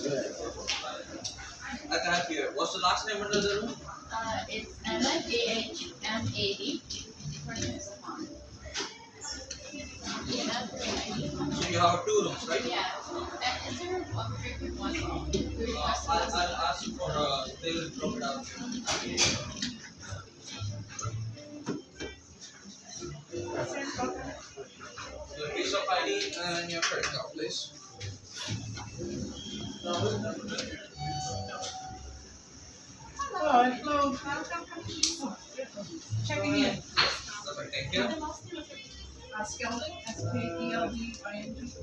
I can't hear. What's the last name under the room? It's Mahmad. So you have two rooms, right? Yeah. Is there a break with one? I'll ask you for they will drop it out. Your piece of ID and your credit card, please. Hello. Checking in. Perfect, thank you. Skelding, SKELDING.